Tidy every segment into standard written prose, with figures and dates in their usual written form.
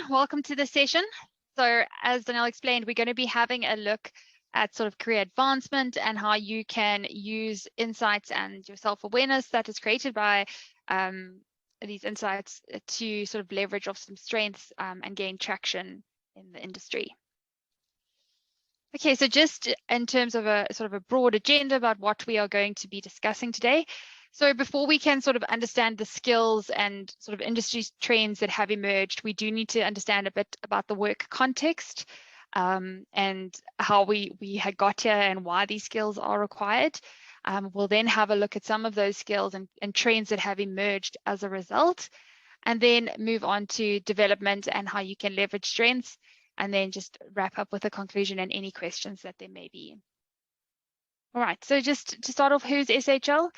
Welcome to the session. So as Danielle explained, we're going to be having a look at sort of career advancement and how you can use insights and your self-awareness that is created by these insights to sort of leverage off some strengths and gain traction in the industry. Okay, so just in terms of a sort of a broad agenda about what we are going to be discussing today. So before we can sort of understand the skills and sort of industry trends that have emerged, we do need to understand a bit about the work context and how we had got here and why these skills are required. We'll then have a look at some of those skills and trends that have emerged as a result, and then move on to development and how you can leverage strengths, and then just wrap up with a conclusion and any questions that there may be. All right, so just to start off, who's SHL?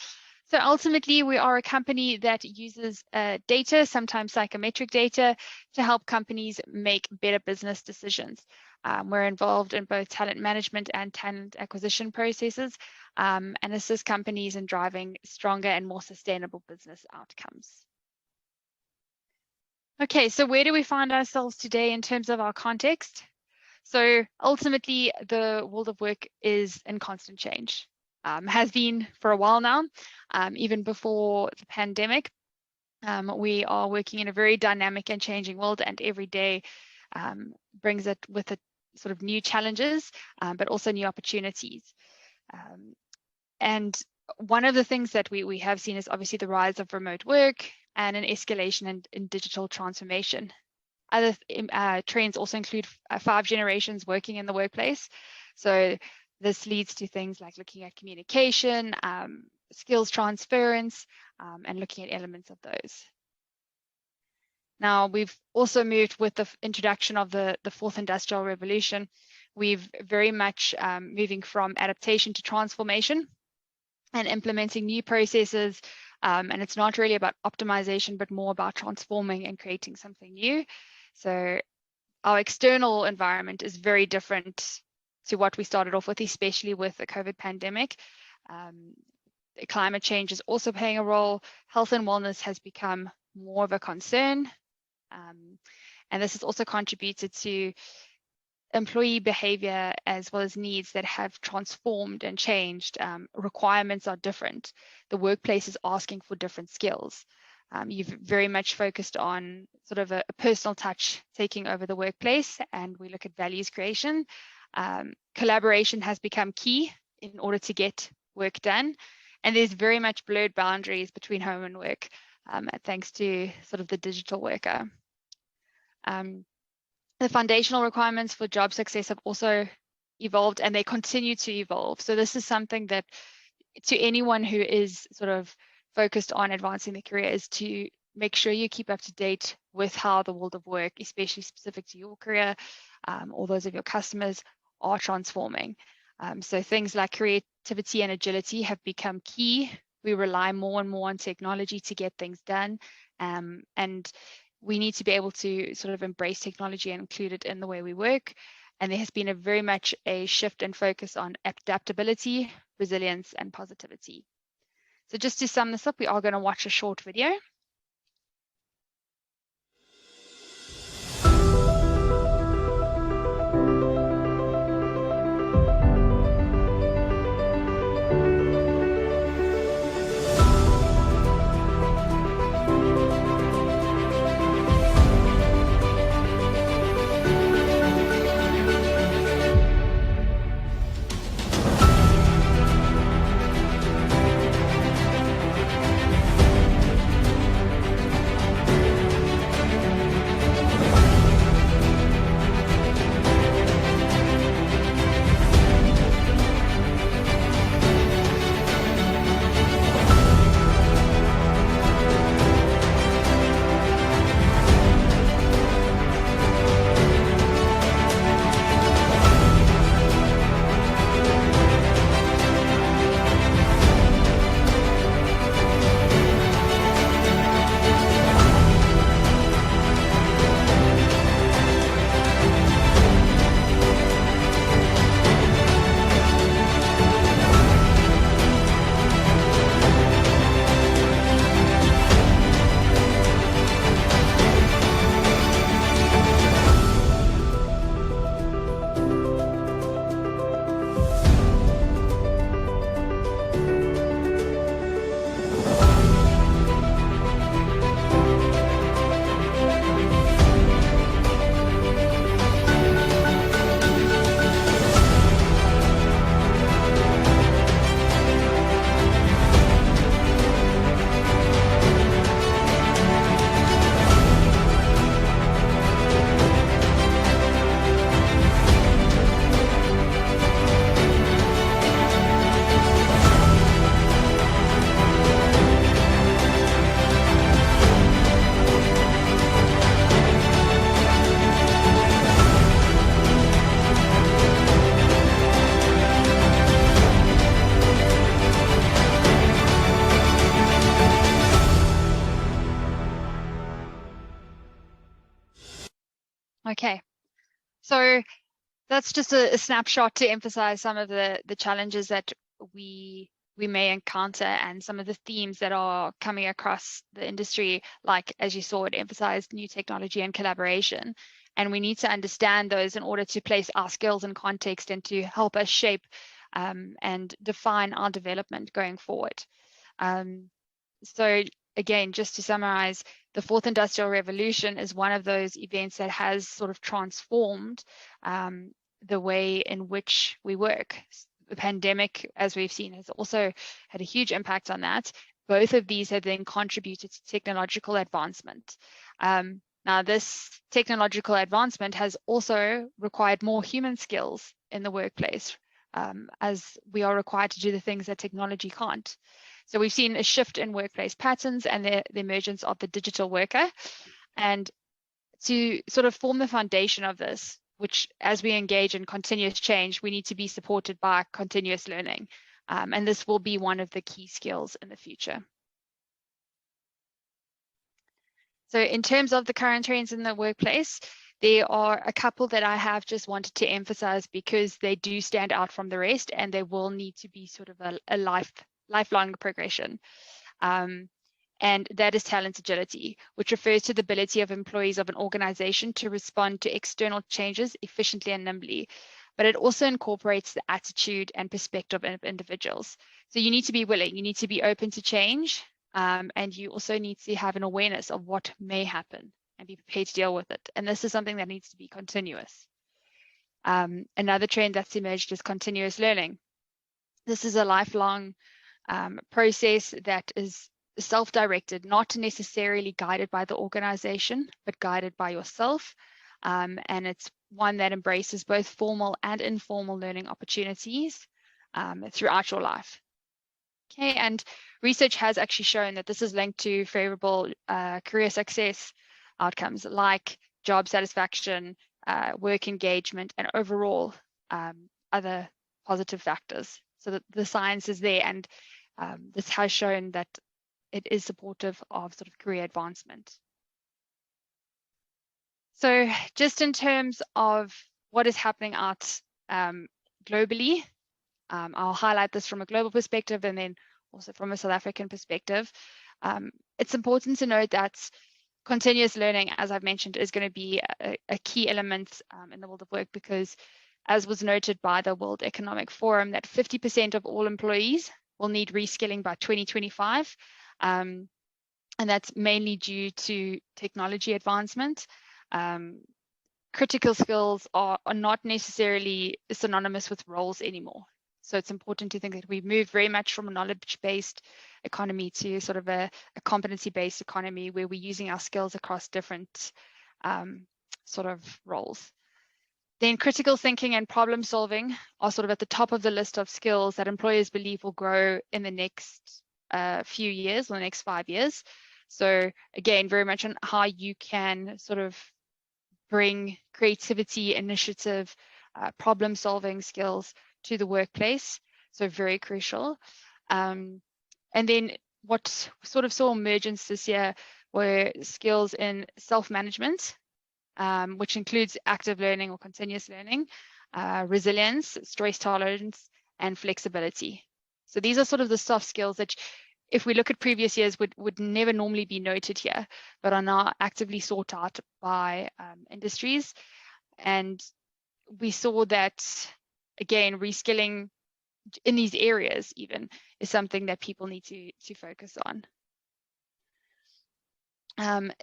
So ultimately, we are a company that uses data, sometimes psychometric data, to help companies make better business decisions. We're involved in both talent management and talent acquisition processes, and assist companies in driving stronger and more sustainable business outcomes. Okay, so where do we find ourselves today in terms of our context? So ultimately, the world of work is in constant change. Has been for a while now, even before the pandemic. We are working in a very dynamic and changing world, and every day brings it with it sort of new challenges, but also new opportunities. And one of the things that we have seen is obviously the rise of remote work and an escalation in digital transformation. Other trends also include 5 generations working in the workplace. So this leads to things like looking at communication, skills transference, and looking at elements of those. Now, we've also moved with the introduction of the 4th Industrial Revolution. We've very much moving from adaptation to transformation and implementing new processes. And it's not really about optimization, but more about transforming and creating something new. So our external environment is very different to what we started off with, especially with the COVID pandemic. Climate change is also playing a role. Health and wellness has become more of a concern. And this has also contributed to employee behavior as well as needs that have transformed and changed. Requirements are different. The workplace is asking for different skills. You've very much focused on sort of a personal touch taking over the workplace, and we look at values creation. Collaboration has become key in order to get work done, and there's very much blurred boundaries between home and work, thanks to sort of the digital worker. The foundational requirements for job success have also evolved, and they continue to evolve. So this is something that to anyone who is sort of focused on advancing their career is to make sure you keep up to date with how the world of work, especially specific to your career or those of your customers, are transforming. So things like creativity and agility have become key. We rely more and more on technology to get things done. And we need to be able to sort of embrace technology and include it in the way we work. And there has been a very much a shift and focus on adaptability, resilience, and positivity. So just to sum this up, we are going to watch a short video. Okay, so that's just a snapshot to emphasize some of the challenges that we may encounter and some of the themes that are coming across the industry. Like, as you saw, it emphasized new technology and collaboration. And we need to understand those in order to place our skills in context and to help us shape and define our development going forward. So again, just to summarize, the fourth industrial revolution is one of those events that has sort of transformed the way in which we work. The pandemic, as we've seen, has also had a huge impact on that. Both of these have then contributed to technological advancement. Now, this technological advancement has also required more human skills in the workplace, as we are required to do the things that technology can't. So we've seen a shift in workplace patterns and the emergence of the digital worker. And to sort of form the foundation of this, which as we engage in continuous change, we need to be supported by continuous learning. And this will be one of the key skills in the future. So in terms of the current trends in the workplace, there are a couple that I have just wanted to emphasize because they do stand out from the rest and they will need to be sort of a lifelong progression. And that is talent agility, which refers to the ability of employees of an organization to respond to external changes efficiently and nimbly. But it also incorporates the attitude and perspective of individuals. So you need to be willing, you need to be open to change, and you also need to have an awareness of what may happen and be prepared to deal with it. And this is something that needs to be continuous. Another trend that's emerged is continuous learning. This is a lifelong process that is self-directed, not necessarily guided by the organization, but guided by yourself. And it's one that embraces both formal and informal learning opportunities throughout your life. Okay, and research has actually shown that this is linked to favorable career success outcomes like job satisfaction, work engagement, and overall other positive factors. So that the science is there, and this has shown that it is supportive of sort of career advancement. So just in terms of what is happening out globally, I'll highlight this from a global perspective and then also from a South African perspective. It's important to note that continuous learning, as I've mentioned, is going to be a key element in the world of work because, as was noted by the World Economic Forum, that 50% of all employees will need reskilling by 2025. And that's mainly due to technology advancement. Critical skills are not necessarily synonymous with roles anymore. So it's important to think that we've moved very much from a knowledge-based economy to sort of a competency-based economy where we're using our skills across different sort of roles. Then critical thinking and problem solving are sort of at the top of the list of skills that employers believe will grow in the next few years, or the next 5 years. So again, very much on how you can sort of bring creativity, initiative, problem solving skills to the workplace. So very crucial. And then what sort of saw emergence this year were skills in self-management, which includes active learning or continuous learning, resilience, stress tolerance, and flexibility. So these are sort of the soft skills that, if we look at previous years, would never normally be noted here, but are now actively sought out by industries. And we saw that, again, reskilling in these areas even is something that people need to focus on.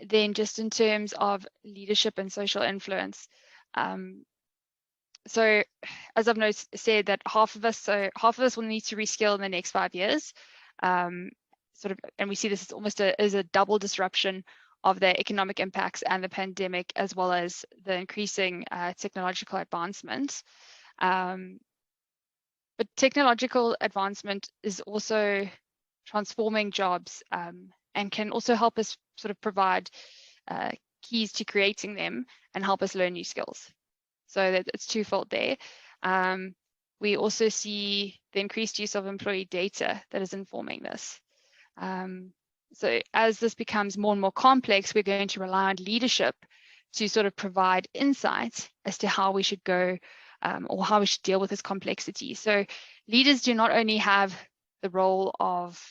Then just in terms of leadership and social influence, so as I've said that half of us will need to reskill in the next 5 years. Sort of, and we see this as almost as a double disruption of the economic impacts and the pandemic, as well as the increasing technological advancement. But technological advancement is also transforming jobs and can also help us sort of provide keys to creating them and help us learn new skills. So that it's twofold there. We also see the increased use of employee data that is informing this. So as this becomes more and more complex, we're going to rely on leadership to sort of provide insights as to how we should go or how we should deal with this complexity. So leaders do not only have the role of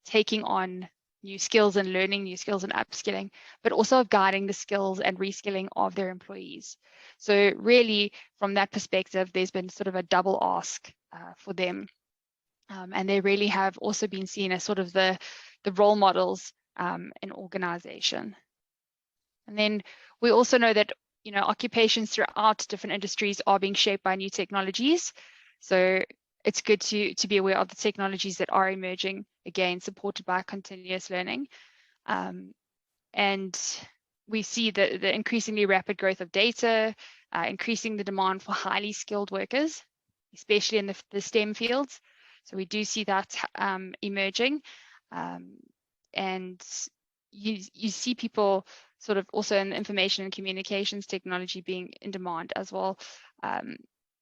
taking on new skills and learning new skills and upskilling, but also of guiding the skills and reskilling of their employees. So really, from that perspective, there's been sort of a double ask for them. And they really have also been seen as sort of the role models in organization. And then we also know that, you know, occupations throughout different industries are being shaped by new technologies. So it's good to be aware of the technologies that are emerging, again, supported by continuous learning. And we see the increasingly rapid growth of data, increasing the demand for highly skilled workers, especially in the STEM fields. So we do see that emerging. And you see people sort of also in information and communications technology being in demand as well.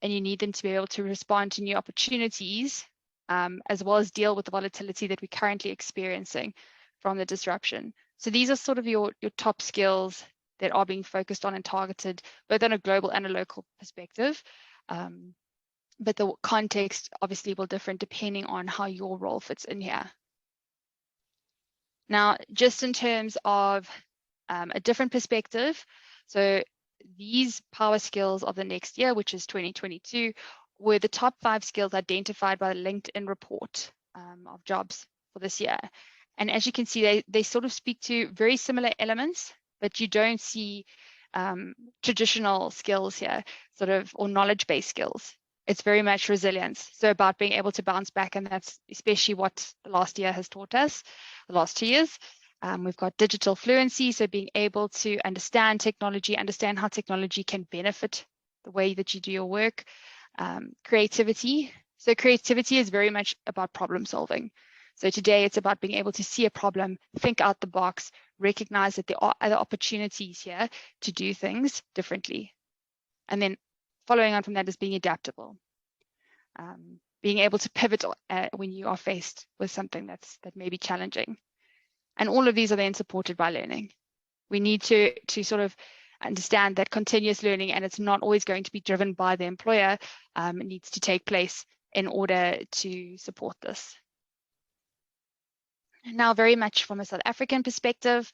And you need them to be able to respond to new opportunities, as well as deal with the volatility that we're currently experiencing from the disruption. So these are sort of your top skills that are being focused on and targeted, both on a global and a local perspective. But the context obviously will differ depending on how your role fits in here. Now, just in terms of a different perspective, so these power skills of the next year, which is 2022, were the top 5 skills identified by the LinkedIn report of jobs for this year. And as you can see, they sort of speak to very similar elements, but you don't see traditional skills here, sort of, or knowledge-based skills. It's very much resilience. So about being able to bounce back, and that's especially what the last year has taught us, the last 2 years. We've got digital fluency, so being able to understand technology, understand how technology can benefit the way that you do your work. Creativity. So creativity is very much about problem solving. So today it's about being able to see a problem, think out the box, recognize that there are other opportunities here to do things differently. And then following on from that is being adaptable. Being able to pivot when you are faced with something that may be challenging. And all of these are then supported by learning. We need to sort of understand that continuous learning, and it's not always going to be driven by the employer, it needs to take place in order to support this. Now, very much from a South African perspective,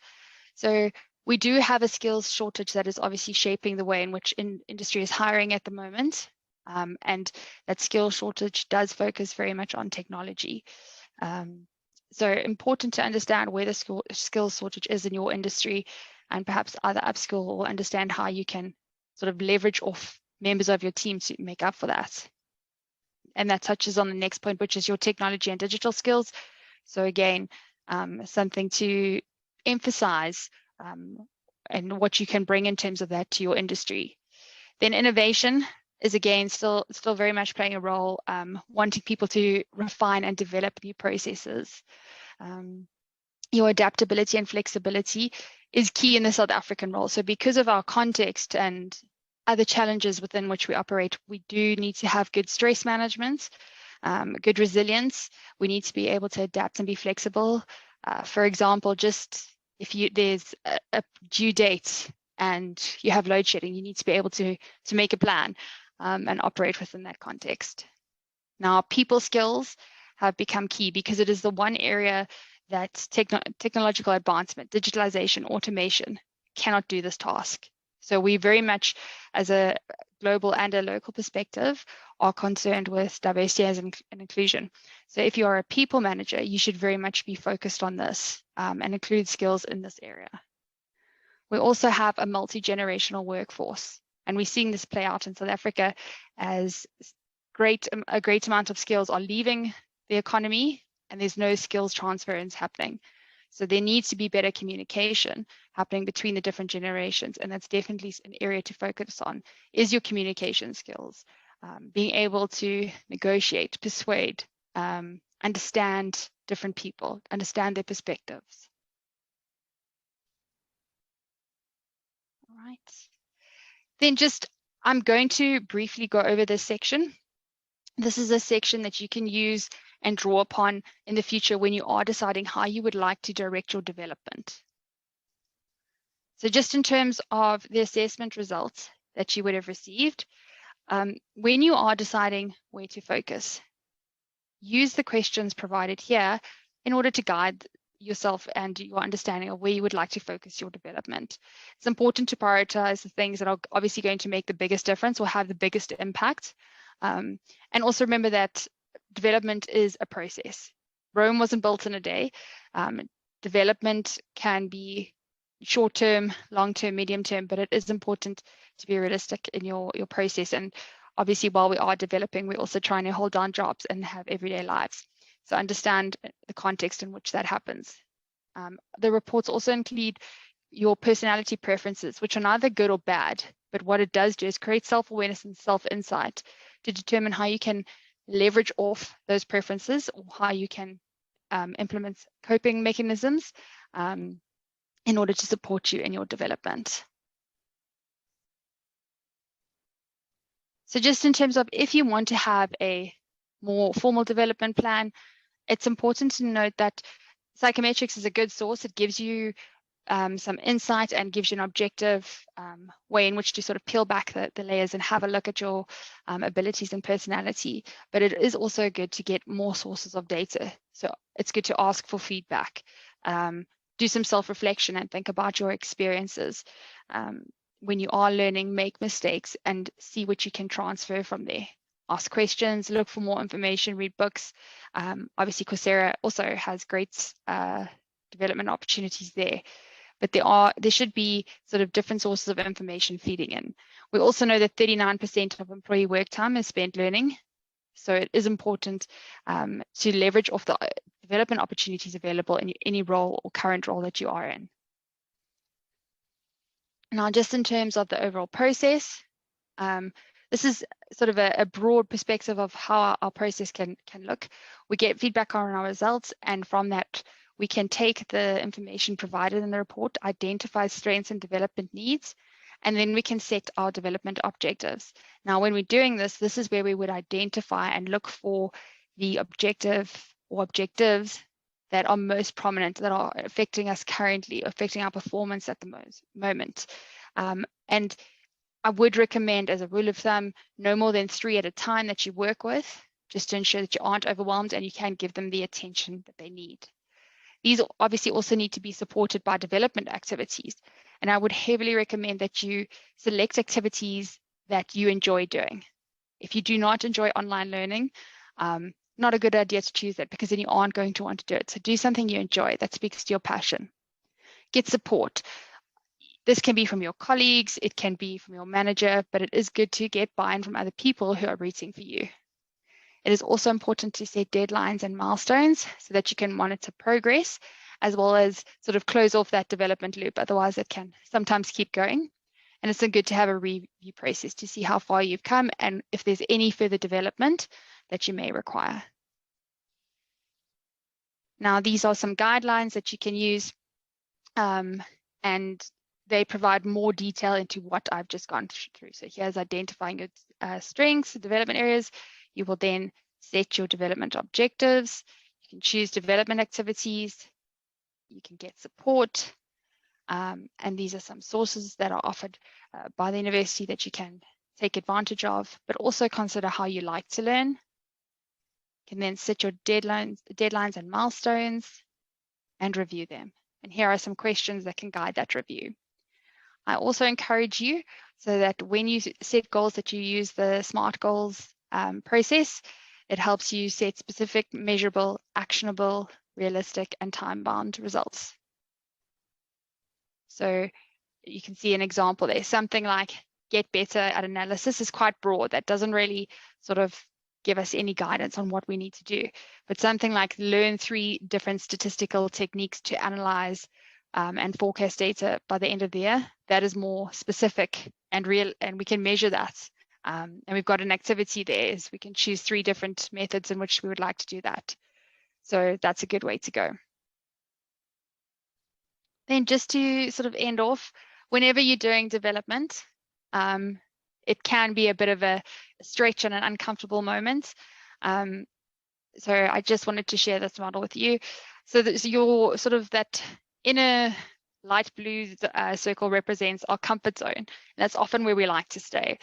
so we do have a skills shortage that is obviously shaping the way in which industry is hiring at the moment. And that skills shortage does focus very much on technology. So important to understand where the skills shortage is in your industry, and perhaps either upskill or understand how you can sort of leverage off members of your team to make up for that. And that touches on the next point, which is your technology and digital skills. So again, something to emphasize and what you can bring in terms of that to your industry. Then innovation is again still very much playing a role, wanting people to refine and develop new processes. Your adaptability and flexibility is key in the South African role. So because of our context and other challenges within which we operate, we do need to have good stress management, good resilience. We need to be able to adapt and be flexible. For example, just if there's a due date and you have load shedding, you need to be able to make a plan and operate within that context. Now, people skills have become key because it is the one area that technological advancement, digitalization, automation cannot do this task. So we very much, as a global and a local perspective, are concerned with diversity and inclusion. So if you are a people manager, you should very much be focused on this and include skills in this area. We also have a multi-generational workforce, and we're seeing this play out in South Africa as a great amount of skills are leaving the economy and there's no skills transference happening. So there needs to be better communication happening between the different generations, and that's definitely an area to focus on, is your communication skills, being able to negotiate, persuade, understand different people, understand their perspectives. All right. Then I'm going to briefly go over this section. This is a section that you can use and draw upon in the future when you are deciding how you would like to direct your development. So just in terms of the assessment results that you would have received, when you are deciding where to focus, use the questions provided here in order to guide yourself and your understanding of where you would like to focus your development. It's important to prioritize the things that are obviously going to make the biggest difference or have the biggest impact. And also remember that development is a process. Rome wasn't built in a day. Development can be short-term, long-term, medium-term, but it is important to be realistic in your process. And obviously, while we are developing, we're also trying to hold down jobs and have everyday lives. So understand the context in which that happens. The reports also include your personality preferences, which are neither good or bad, but what it does do is create self-awareness and self-insight to determine how you can leverage off those preferences or how you can implement coping mechanisms in order to support you in your development. So just in terms of if you want to have a more formal development plan, it's important to note that psychometrics is a good source. It gives you some insight and gives you an objective way in which to sort of peel back the layers and have a look at your abilities and personality. But it is also good to get more sources of data. So it's good to ask for feedback, do some self-reflection and think about your experiences. When you are learning, make mistakes and see what you can transfer from there. Ask questions, look for more information, read books. Obviously, Coursera also has great development opportunities there. But there should be sort of different sources of information feeding in. We also know that 39% of employee work time is spent learning. So it is important to leverage off the development opportunities available in any role or current role that you are in. Now, just in terms of the overall process, this is sort of a broad perspective of how our process can look. We get feedback on our results, and from that, we can take the information provided in the report, identify strengths and development needs, and then we can set our development objectives. Now, when we're doing this, this is where we would identify and look for the objective or objectives that are most prominent, that are affecting us currently, affecting our performance at the moment. And I would recommend, as a rule of thumb, no more than 3 at a time that you work with, just to ensure that you aren't overwhelmed and you can give them the attention that they need. These obviously also need to be supported by development activities. And I would heavily recommend that you select activities that you enjoy doing. If you do not enjoy online learning, not a good idea to choose it, because then you aren't going to want to do it. So do something you enjoy that speaks to your passion. Get support. This can be from your colleagues, it can be from your manager, but it is good to get buy-in from other people who are rooting for you. It is also important to set deadlines and milestones so that you can monitor progress, as well as sort of close off that development loop. Otherwise, it can sometimes keep going. And it's good to have a review process to see how far you've come and if there's any further development that you may require. Now, these are some guidelines that you can use, and they provide more detail into what I've just gone through. So here's identifying your strengths, development areas. You will then set your development objectives. You can choose development activities. You can get support. And these are some sources that are offered by the university that you can take advantage of, but also consider how you like to learn. You can then set your deadlines and milestones and review them. And here are some questions that can guide that review. I also encourage you so that when you set goals that you use the SMART goals process. It helps you set specific, measurable, actionable, realistic, and time-bound results. So you can see an example there. Something like get better at analysis is quite broad. That doesn't really sort of give us any guidance on what we need to do. But something like learn 3 different statistical techniques to analyze and forecast data by the end of the year, that is more specific and real, and we can measure that. And we've got an activity there, is we can choose 3 different methods in which we would like to do that. So that's a good way to go. Then just to sort of end off, whenever you're doing development, it can be a bit of a stretch and an uncomfortable moment. So I just wanted to share this model with you. So that your sort of that inner light blue circle represents our comfort zone. And that's often where we like to stay.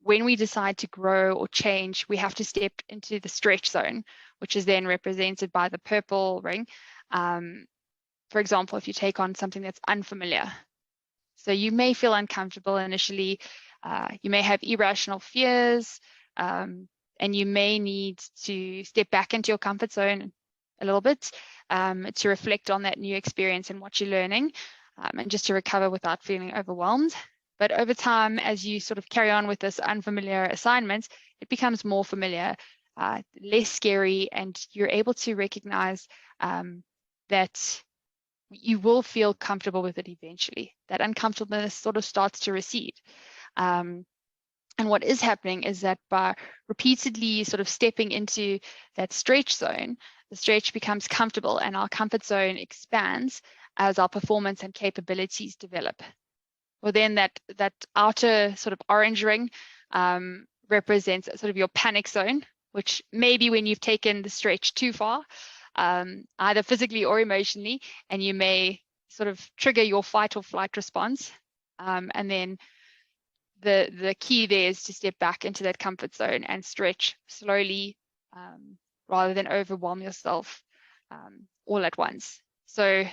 When we decide to grow or change, we have to step into the stretch zone, which is then represented by the purple ring. For example, if you take on something that's unfamiliar. So you may feel uncomfortable initially, you may have irrational fears, and you may need to step back into your comfort zone a little bit to reflect on that new experience and what you're learning, and just to recover without feeling overwhelmed. But over time, as you sort of carry on with this unfamiliar assignment, it becomes more familiar, less scary, and you're able to recognize that you will feel comfortable with it eventually. That uncomfortableness sort of starts to recede. And what is happening is that by repeatedly sort of stepping into that stretch zone, the stretch becomes comfortable and our comfort zone expands as our performance and capabilities develop. Well, then that outer sort of orange ring represents sort of your panic zone, which maybe when you've taken the stretch too far, either physically or emotionally, and you may sort of trigger your fight or flight response. And then the key there is to step back into that comfort zone and stretch slowly, rather than overwhelm yourself all at once. So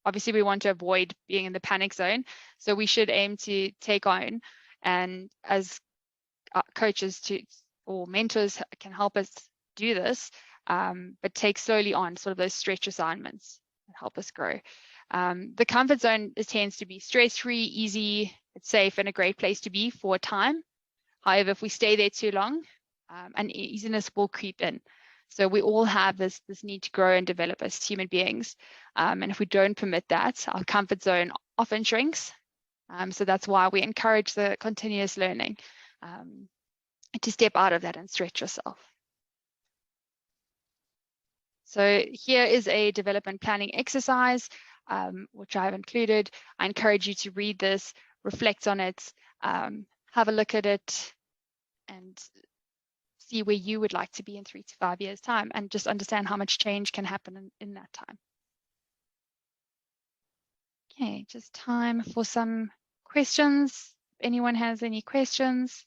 obviously we want to avoid being in the panic zone. So we should aim to take on, and as coaches or mentors can help us do this, but take slowly on sort of those stretch assignments that help us grow. The comfort zone tends to be stress-free, easy, it's safe, and a great place to be for a time. However, if we stay there too long, uneasiness will creep in. So we all have this need to grow and develop as human beings. And if we don't permit that, our comfort zone often shrinks. So that's why we encourage the continuous learning, to step out of that and stretch yourself. So here is a development planning exercise, which I have included. I encourage you to read this, reflect on it, have a look at it, and see where you would like to be in 3 to 5 years' time, and just understand how much change can happen in that time. Okay, just time for some questions. If anyone has any questions.